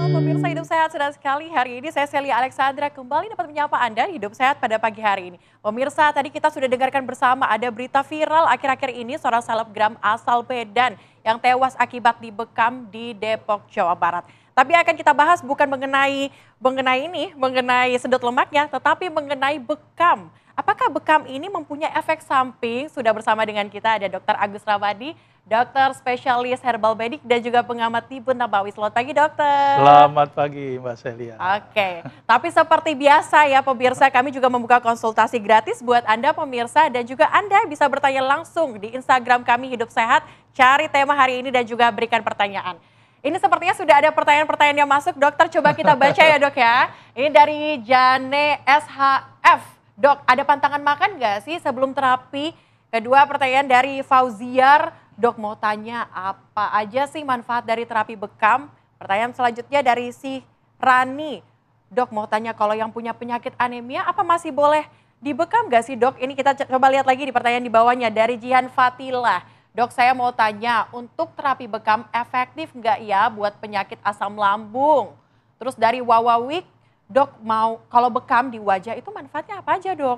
Pemirsa Hidup Sehat sedang sekali. Hari ini saya Celia Alexandra kembali dapat menyapa Anda Hidup Sehat pada pagi hari ini. Pemirsa, tadi kita sudah dengarkan bersama ada berita viral akhir-akhir ini seorang selebgram asal Medan yang tewas akibat dibekam di Depok, Jawa Barat. Tapi akan kita bahas bukan mengenai sedot lemaknya, tetapi mengenai bekam. Apakah bekam ini mempunyai efek samping? Sudah bersama dengan kita ada Dr. Agus Ramadi, dokter spesialis herbal medik dan juga pengamat Tibun Nabawi. Selamat pagi, dokter. Selamat pagi, Mbak Celia. Oke, tapi seperti biasa ya pemirsa, kami juga membuka konsultasi gratis buat Anda pemirsa dan juga Anda bisa bertanya langsung di Instagram kami Hidup Sehat, cari tema hari ini dan juga berikan pertanyaan. Ini sepertinya sudah ada pertanyaan-pertanyaan yang masuk, dokter coba kita baca ya dok ya. Ini dari Jane SHF. Dok, ada pantangan makan nggak sih sebelum terapi? Kedua pertanyaan dari Fauziar, dok mau tanya apa aja sih manfaat dari terapi bekam? Pertanyaan selanjutnya dari si Rani, dok mau tanya kalau yang punya penyakit anemia apa masih boleh dibekam nggak sih dok? Ini kita coba lihat lagi di pertanyaan di bawahnya dari Jihan Fatila. Dok saya mau tanya untuk terapi bekam efektif nggak ya buat penyakit asam lambung? Terus dari Wawawik, dok mau kalau bekam di wajah itu manfaatnya apa aja dok?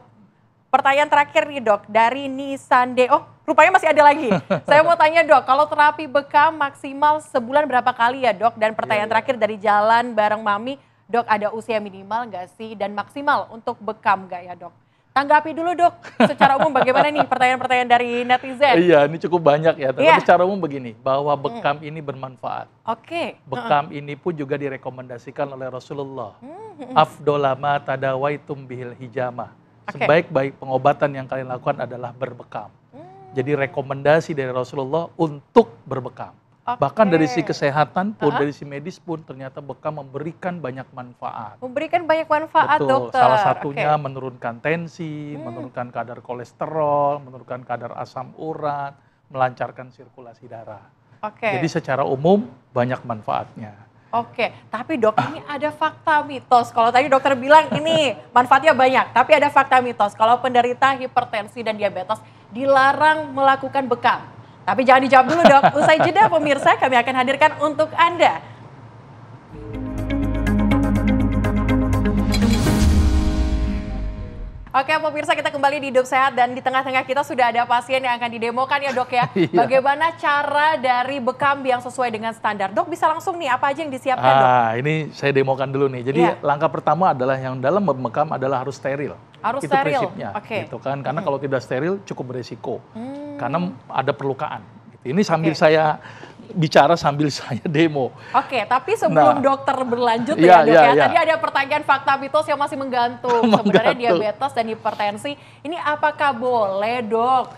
Pertanyaan terakhir nih dok dari Nisande, oh rupanya masih ada lagi. Saya mau tanya dok, kalau terapi bekam maksimal sebulan berapa kali ya dok? Dan pertanyaan terakhir dari Jalan Bareng Mami, dok ada usia minimal nggak sih dan maksimal untuk bekam nggak ya dok? Tanggapi dulu dok, secara umum bagaimana nih pertanyaan-pertanyaan dari netizen? Iya, ini cukup banyak ya, tapi secara umum begini, bahwa bekam ini bermanfaat. Oke. Bekam ini pun juga direkomendasikan oleh Rasulullah. Afdolama tadawaitum bihil hijamah. Sebaik-baik pengobatan yang kalian lakukan adalah berbekam. Jadi rekomendasi dari Rasulullah untuk berbekam. Bahkan dari sisi kesehatan pun, dari sisi medis pun ternyata bekam memberikan banyak manfaat. Memberikan banyak manfaat. Betul, dokter. salah satunya menurunkan tensi, menurunkan kadar kolesterol, menurunkan kadar asam urat, melancarkan sirkulasi darah. Jadi secara umum banyak manfaatnya. Oke, tapi dok ini ada fakta mitos. Kalau tadi dokter bilang ini manfaatnya banyak, tapi ada fakta mitos. Kalau penderita hipertensi dan diabetes dilarang melakukan bekam. Tapi jangan dijawab dulu dok, usai jeda pemirsa kami akan hadirkan untuk Anda. Oke pemirsa, kita kembali di Hidup Sehat dan di tengah-tengah kita sudah ada pasien yang akan didemokan ya dok ya. Bagaimana cara dari bekam yang sesuai dengan standar? Dok bisa langsung nih apa aja yang disiapkan dok? Ini saya demokan dulu nih. Jadi langkah pertama adalah yang dalam membekam adalah harus steril. Harus itu steril, prinsipnya, gitu kan? Karena kalau tidak steril cukup beresiko, karena ada perlukaan. Ini sambil saya bicara sambil saya demo. Oke, tapi sebelum dokter berlanjut ya dok ya, tadi ada pertanyaan fakta mitos yang masih menggantung. Sebenarnya diabetes dan hipertensi, ini apakah boleh dok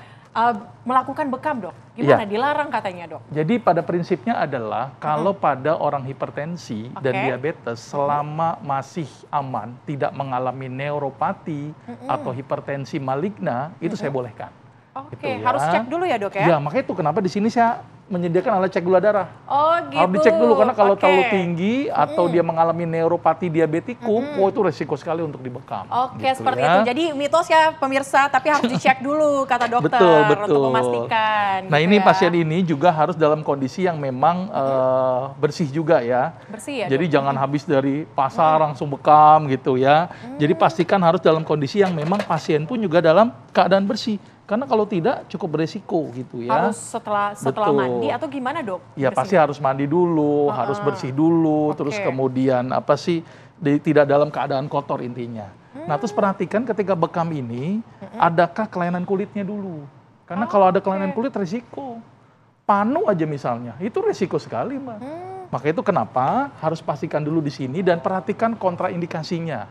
melakukan bekam dok? Gimana, dilarang katanya dok? Jadi pada prinsipnya adalah kalau pada orang hipertensi dan diabetes selama masih aman, tidak mengalami neuropati atau hipertensi maligna, itu saya bolehkan. Oke, harus cek dulu ya dok ya? Ya, makanya itu kenapa di sini saya menyediakan alat cek gula darah. Oh gitu. Harus dicek dulu karena kalau terlalu tinggi atau dia mengalami neuropati diabetikum, itu resiko sekali untuk dibekam. Oke, gitu seperti itu. Jadi mitos ya pemirsa, tapi harus dicek dulu kata dokter untuk memastikan. Nah gitu ini pasien ini juga harus dalam kondisi yang memang bersih juga ya. Bersih ya. Jadi jangan habis dari pasar langsung bekam gitu ya. Jadi pastikan harus dalam kondisi yang memang pasien pun juga dalam keadaan bersih. Karena kalau tidak cukup beresiko gitu ya. Harus setelah mandi atau gimana dok? Ya pasti harus mandi dulu, harus bersih dulu, terus kemudian tidak dalam keadaan kotor intinya. Nah terus perhatikan ketika bekam ini, adakah kelainan kulitnya dulu? Karena kalau ada kelainan kulit resiko. Panu aja misalnya, itu resiko sekali Mbak. Maka itu kenapa harus pastikan dulu di sini dan perhatikan kontraindikasinya.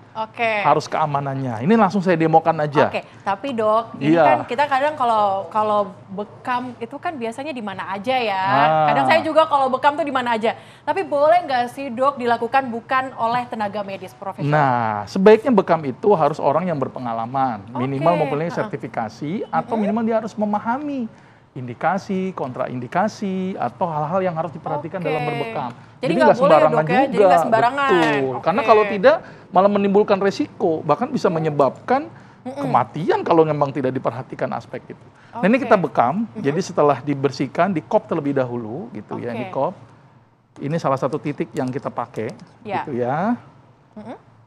Harus keamanannya. Ini langsung saya demokan aja. Tapi dok, ini kan kita kadang kalau bekam itu kan biasanya di mana aja ya. Kadang saya juga kalau bekam tuh di mana aja. Tapi boleh nggak sih dok dilakukan bukan oleh tenaga medis profesional? Nah, sebaiknya bekam itu harus orang yang berpengalaman, minimal mempunyai sertifikasi atau minimal dia harus memahami indikasi, kontraindikasi, atau hal-hal yang harus diperhatikan dalam berbekam. Jadi nggak sembarangan juga. Jadi nggak sembarangan. Betul. Karena kalau tidak malah menimbulkan resiko, bahkan bisa menyebabkan kematian kalau memang tidak diperhatikan aspek itu. Nah ini kita bekam, jadi setelah dibersihkan, di kop terlebih dahulu, gitu ya, di kop. Ini salah satu titik yang kita pakai, Ya. gitu ya.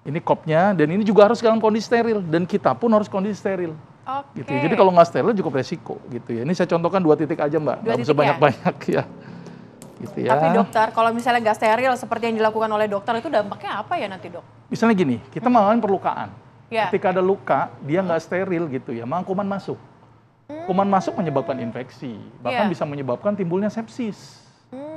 Ini kopnya, dan ini juga harus dalam kondisi steril, dan kita pun harus kondisi steril. Oke. Gitu ya. Jadi kalau nggak steril cukup resiko, gitu ya. Ini saya contohkan 2 titik aja, Mbak, nggak usah banyak-banyak ya. Gitu ya. Tapi dokter, kalau misalnya nggak steril seperti yang dilakukan oleh dokter itu dampaknya apa ya nanti, Dok? Misalnya gini, kita mengalami perlukaan. Ya. Ketika ada luka, dia nggak steril gitu ya, maka kuman masuk. Kuman masuk menyebabkan infeksi, bahkan bisa menyebabkan timbulnya sepsis.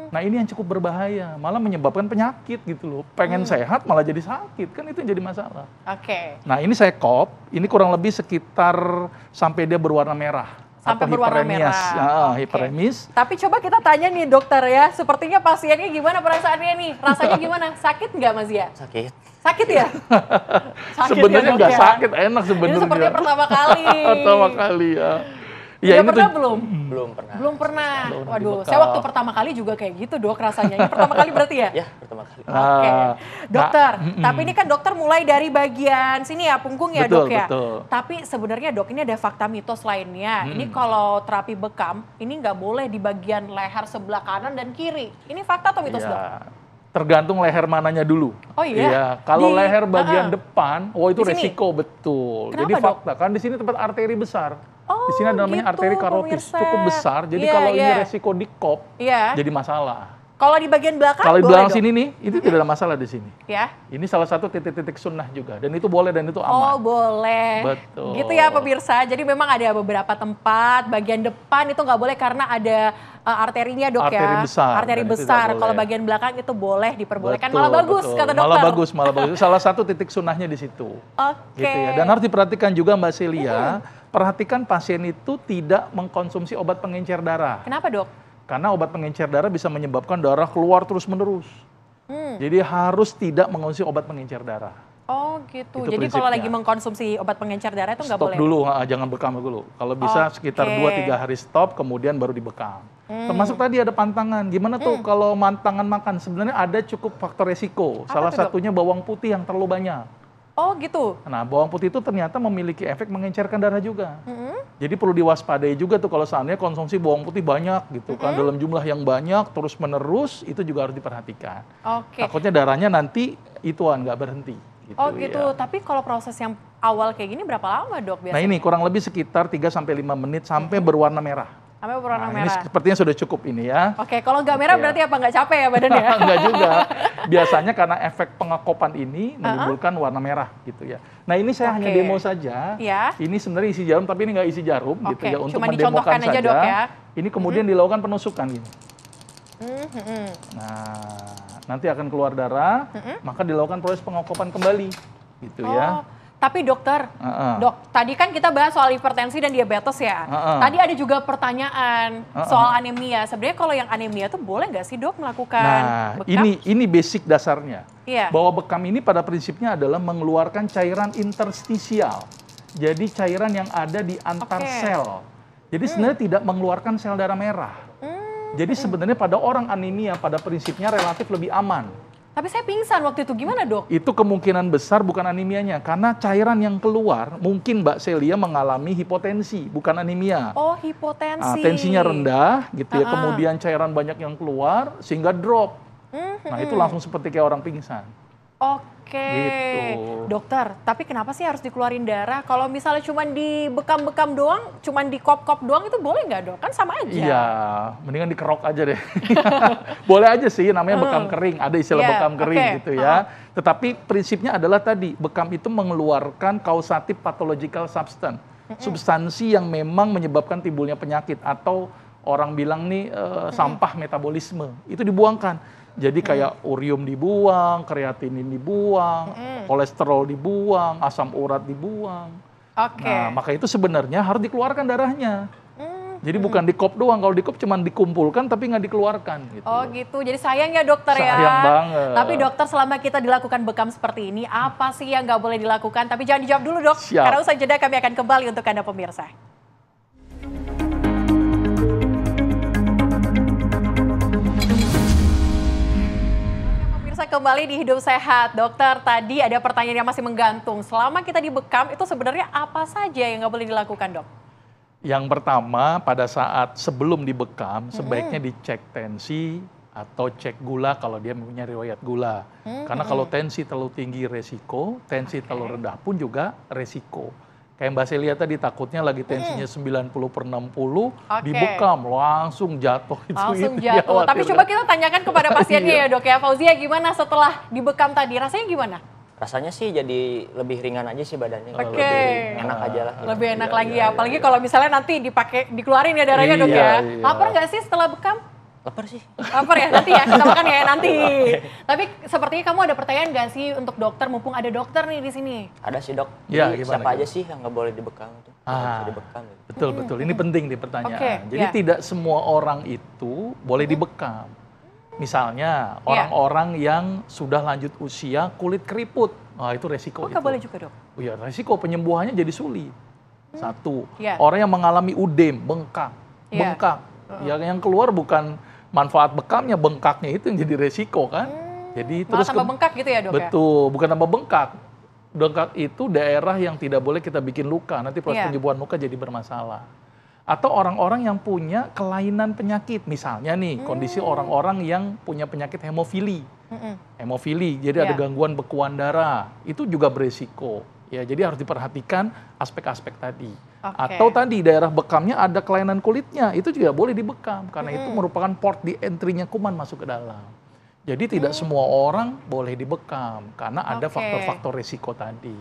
Nah ini yang cukup berbahaya, malah menyebabkan penyakit gitu loh. Pengen sehat malah jadi sakit, kan itu yang jadi masalah. Oke. Nah ini saya kop, ini kurang lebih sekitar sampai dia berwarna merah. Sampai atau berwarna hiperemis. merah. Oke. Hiperemis. Tapi coba kita tanya nih dokter ya, sepertinya pasiennya gimana perasaannya nih? Rasanya gimana? Sakit nggak Mas Zia? Sakit. Sakit ya? Sakit Sebenarnya ya, Dok, nggak ya? sakit, enak sebenarnya. Ini sepertinya pertama kali. Pertama kali ya. Udah pernah belum? Belum pernah. Belum pernah. Belum Waduh, dibekal. saya waktu pertama kali juga kayak gitu, Dok, rasanya. Ini pertama kali berarti ya? Ya, pertama kali. Oke. Dokter, tapi ini kan dokter mulai dari bagian sini ya, punggung ya, Betul, Dok ya? betul. Tapi sebenarnya, Dok, ini ada fakta mitos lainnya. Ini kalau terapi bekam, ini nggak boleh di bagian leher sebelah kanan dan kiri. Ini fakta atau mitos, Dok? Ya, tergantung leher mananya dulu. Oh iya? Kalau Di- leher bagian depan, oh itu Di sini? resiko betul. Kenapa, Jadi Dok? fakta kan di sini tempat arteri besar. Oh, Di sini ada namanya gitu, arteri karotis, pemirsa. cukup besar. Jadi Iya, kalau ini iya. resiko di kop, Iya. jadi masalah. Kalau di bagian belakang Kalau di boleh, belakang Dok? sini nih, itu tidak ada masalah di sini. Ya. Ini salah satu titik-titik sunnah juga, dan itu boleh dan itu Oh, aman. boleh. Betul. Gitu ya pemirsa. Jadi memang ada beberapa tempat bagian depan itu nggak boleh karena ada arterinya, Dok, ya. Arteri besar, Arteri dan itu besar. tidak Kalau boleh. bagian belakang itu boleh diperbolehkan. Betul, Malah bagus betul. kata dokter. Malah bagus, malah bagus. Itu salah satu titik sunnahnya di situ. Oke. Gitu ya. Dan harus diperhatikan juga Mbak Celia, perhatikan pasien itu tidak mengkonsumsi obat pengencer darah. Kenapa, Dok? Karena obat pengencer darah bisa menyebabkan darah keluar terus-menerus. Jadi harus tidak mengonsumsi obat pengencer darah. Oh gitu. Itu Jadi kalau prinsipnya. lagi mengkonsumsi obat pengencer darah itu nggak Stop boleh? dulu, jangan bekam dulu. Kalau bisa sekitar Oke. 2-3 hari stop, kemudian baru dibekam. Termasuk tadi ada pantangan. Gimana tuh kalau pantangan makan? Sebenarnya ada cukup faktor resiko. Apa Salah tuh, Dok? satunya bawang putih yang terlalu banyak. Oh gitu. Nah, bawang putih itu ternyata memiliki efek mengencerkan darah juga. Jadi perlu diwaspadai juga tuh kalau seandainya konsumsi bawang putih banyak gitu kan, dalam jumlah yang banyak terus-menerus, itu juga harus diperhatikan. Oke. Takutnya darahnya nanti ituan nggak berhenti. Gitu, Oh gitu. ya. Tapi kalau proses yang awal kayak gini berapa lama, Dok, Nah biasanya? ini kurang lebih sekitar 3-5 menit sampai berwarna merah. Sampai berwarna Nah, ini merah. sepertinya sudah cukup ini ya. Oke, kalau nggak merah Oke, ya. berarti apa? Nggak capek ya badannya? Enggak juga. Biasanya karena efek pengekopan ini menimbulkan warna merah gitu ya. Nah ini saya hanya Oke. demo saja. Ya. Ini sebenarnya isi jarum tapi ini nggak isi jarum gitu Oke, ya, untuk cuma mendemokan dicontohkan aja, saja. Dok, ya. Ini kemudian dilakukan penusukan gini. Mhm. Nah nanti akan keluar darah, maka dilakukan proses pengekopan kembali gitu ya. Oh, tapi dokter, Dok, tadi kan kita bahas soal hipertensi dan diabetes ya. Tadi ada juga pertanyaan soal anemia. Sebenarnya kalau yang anemia tuh boleh nggak sih, Dok, melakukan Nah, bekam? ini basic dasarnya. Iya. Bahwa bekam ini pada prinsipnya adalah mengeluarkan cairan interstisial. Jadi cairan yang ada di antar Oke. sel. Jadi sebenarnya tidak mengeluarkan sel darah merah. Jadi sebenarnya pada orang anemia pada prinsipnya relatif lebih aman. Tapi saya pingsan waktu itu, gimana, Dok? Itu kemungkinan besar bukan anemianya, karena cairan yang keluar mungkin Mbak Celia mengalami hipotensi, bukan anemia. Oh, hipotensi. Tensinya rendah, gitu ya. Kemudian cairan banyak yang keluar sehingga drop. Nah itu langsung seperti kayak orang pingsan. Oke. Gitu. Dokter, tapi kenapa sih harus dikeluarin darah? Kalau misalnya cuma dibekam-bekam doang, cuma dikop-kop doang itu boleh nggak, Dok? Kan sama aja. Iya, mendingan dikerok aja deh. Boleh aja sih, namanya bekam kering. Ada istilah Iya, bekam kering oke. gitu ya. Tetapi prinsipnya adalah tadi, bekam itu mengeluarkan causative pathological substance. Substansi yang memang menyebabkan timbulnya penyakit atau orang bilang nih sampah metabolisme. Itu dibuangkan. Jadi kayak urium dibuang, kreatinin dibuang, kolesterol dibuang, asam urat dibuang. Oke. Nah, maka itu sebenarnya harus dikeluarkan darahnya. Jadi bukan di kop doang, kalau di kop cuma dikumpulkan tapi nggak dikeluarkan. Gitu. Oh gitu, jadi sayang ya dokter ya. Sayang banget. Tapi dokter selama kita dilakukan bekam seperti ini, apa sih yang nggak boleh dilakukan? Tapi jangan dijawab dulu, Dok. Siap. Karena usai jeda kami akan kembali untuk Anda pemirsa. Pemirsa kembali di Hidup Sehat. Dokter, tadi ada pertanyaan yang masih menggantung. Selama kita dibekam, itu sebenarnya apa saja yang nggak boleh dilakukan, Dok? Yang pertama, pada saat sebelum dibekam, sebaiknya dicek tensi, atau cek gula kalau dia mempunyai riwayat gula. Karena kalau tensi terlalu tinggi resiko, tensi terlalu rendah pun juga resiko. Kayak Mbak Celia tadi takutnya lagi tensinya 90/60, dibekam langsung jatuh. Langsung jatuh. Tapi coba kita tanyakan kepada pasiennya ya dok ya. Fauzia gimana setelah dibekam tadi? Rasanya gimana? Rasanya sih jadi lebih ringan aja sih badannya. Oke. Lebih enak aja lah. Lebih enak lagi ya. Apalagi kalau misalnya nanti dikeluarin ya darahnya dok ya. Lapar nggak sih setelah bekam? Lapar sih. Lapar ya, nanti ya, kita makan ya nanti. Tapi sepertinya kamu ada pertanyaan nggak sih untuk dokter, mumpung ada dokter nih di sini? Ada sih dok. Ya, siapa aja sih yang nggak boleh dibekam itu? Bisa dibekam. Gitu. Betul. Ini penting nih pertanyaan. Jadi tidak semua orang itu boleh dibekam. Misalnya orang-orang yang sudah lanjut usia, kulit keriput, itu resiko. Nggak boleh juga dok? Oh ya, resiko penyembuhannya jadi sulit. Satu, orang yang mengalami udem, bengkak. Yang keluar bukan manfaat bekamnya, bengkaknya itu yang jadi resiko kan. Jadi terus tambah bengkak gitu ya dok? Betul, bukan tambah bengkak. Bengkak itu daerah yang tidak boleh kita bikin luka, nanti proses penyembuhan luka jadi bermasalah. Atau orang-orang yang punya kelainan penyakit, misalnya nih kondisi orang-orang yang punya penyakit hemofili. Hemofili, jadi ada gangguan bekuan darah, itu juga beresiko. Ya, jadi harus diperhatikan aspek-aspek tadi. Atau tadi daerah bekamnya ada kelainan kulitnya, itu juga boleh dibekam karena itu merupakan port di entry-nya kuman masuk ke dalam. Jadi tidak semua orang boleh dibekam karena ada faktor-faktor risiko tadi.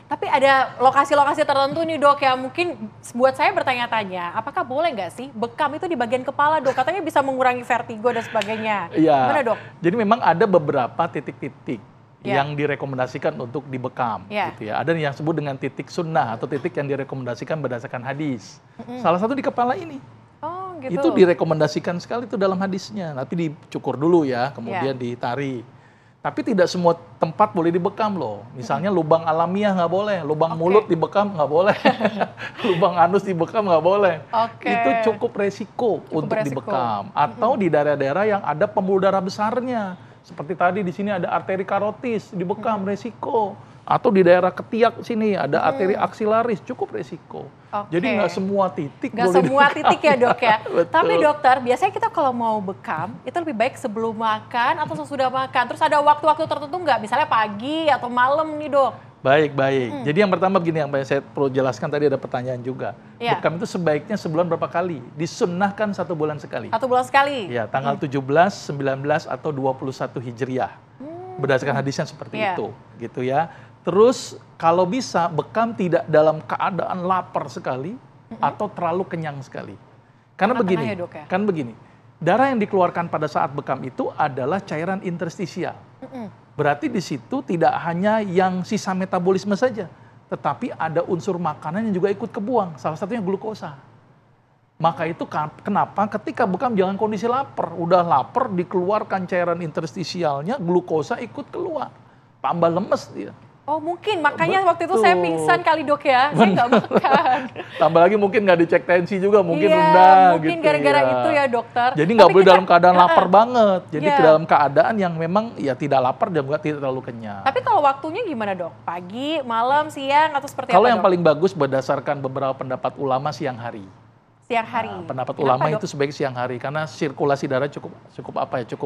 Tapi ada lokasi-lokasi tertentu nih dok yang mungkin buat saya bertanya-tanya, apakah boleh nggak sih bekam itu di bagian kepala dok? Katanya bisa mengurangi vertigo dan sebagainya. Gimana dok? Jadi memang ada beberapa titik-titik yang direkomendasikan untuk dibekam. Gitu ya. Ada yang disebut dengan titik sunnah atau titik yang direkomendasikan berdasarkan hadis. Salah satu di kepala ini. Gitu. Itu direkomendasikan sekali itu dalam hadisnya. Nanti dicukur dulu ya, kemudian ditarik. Tapi tidak semua tempat boleh dibekam loh. Misalnya lubang alamiah nggak boleh, lubang mulut dibekam nggak boleh, lubang anus dibekam nggak boleh. Itu cukup resiko untuk dibekam. Atau di daerah-daerah yang ada pembuluh darah besarnya. Seperti tadi di sini ada arteri karotis, dibekam resiko. Atau di daerah ketiak sini ada arteri aksilaris, cukup resiko. Jadi nggak semua titik boleh dibekam. Nggak semua titik ya dok ya. Tapi dokter, biasanya kita kalau mau bekam, itu lebih baik sebelum makan atau sesudah makan. Terus ada waktu-waktu tertentu nggak? Misalnya pagi atau malam nih dok? Baik. Jadi yang pertama begini, yang saya perlu jelaskan tadi ada pertanyaan juga. Bekam itu sebaiknya sebulan berapa kali? Disunnahkan 1 bulan sekali. 1 bulan sekali? Ya, tanggal 17, 19, atau 21 Hijriah. Berdasarkan hadisnya seperti itu. Gitu ya. Terus kalau bisa bekam tidak dalam keadaan lapar sekali atau terlalu kenyang sekali. Karena begini, darah yang dikeluarkan pada saat bekam itu adalah cairan interstisial. Berarti di situ tidak hanya yang sisa metabolisme saja, tetapi ada unsur makanan yang juga ikut kebuang, salah satunya glukosa. Maka itu kenapa ketika bekam jangan kondisi lapar, udah lapar dikeluarkan cairan interstisialnya, glukosa ikut keluar, tambah lemes dia. Oh mungkin, makanya waktu itu saya pingsan kali dok ya, saya nggak makan. Tambah lagi mungkin nggak dicek tensi juga, mungkin rendah mungkin gitu gara-gara itu ya dokter. Jadi nggak boleh dalam keadaan lapar banget, jadi dalam keadaan yang memang ya tidak lapar dan juga tidak terlalu kenyang. Tapi kalau waktunya gimana dok? Pagi, malam, siang atau seperti apa? Kalau yang paling bagus berdasarkan beberapa pendapat ulama siang hari. Siang hari. Pendapat ulama itu sebaik siang hari karena sirkulasi darah cukup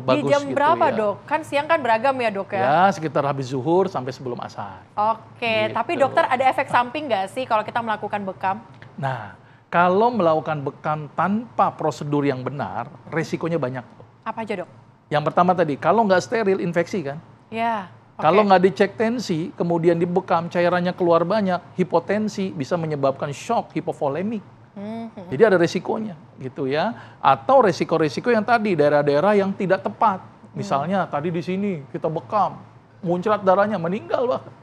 bagus. Di jam berapa dok? Kan siang kan beragam ya dok ya? Ya sekitar habis zuhur sampai sebelum asar. Gitu. Tapi dokter ada efek samping nggak sih kalau kita melakukan bekam? Nah, kalau melakukan bekam tanpa prosedur yang benar, resikonya banyak. Apa aja dok? Yang pertama tadi, kalau nggak steril infeksi kan? Kalau nggak dicek tensi, kemudian dibekam cairannya keluar banyak, hipotensi bisa menyebabkan shock hipovolemik. Jadi ada resikonya gitu ya. Atau resiko-resiko yang tadi daerah-daerah yang tidak tepat. Misalnya tadi di sini kita bekam, muncrat darahnya, meninggal bahkan.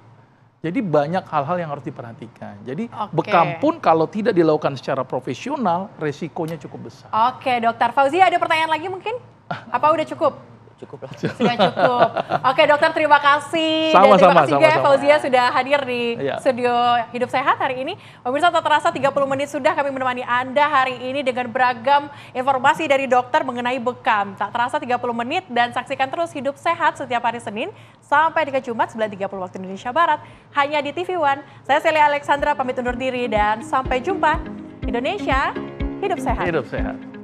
Jadi banyak hal-hal yang harus diperhatikan. Jadi bekam pun kalau tidak dilakukan secara profesional, resikonya cukup besar. Dokter Fauzia ada pertanyaan lagi mungkin? Apa udah cukup? Cukup lah. Sudah cukup. Dokter terima kasih. Sama-sama. Dan terima kasih juga Fauzia sudah hadir di studio Hidup Sehat hari ini. Pemirsa tak terasa 30 menit sudah kami menemani Anda hari ini dengan beragam informasi dari dokter mengenai bekam. Tak terasa 30 menit dan saksikan terus Hidup Sehat setiap hari Senin sampai dengan Jumat 9.30 waktu Indonesia Barat. Hanya di TV One. Saya Celia Alexandra pamit undur diri dan sampai jumpa. Indonesia, Hidup Sehat. Hidup Sehat.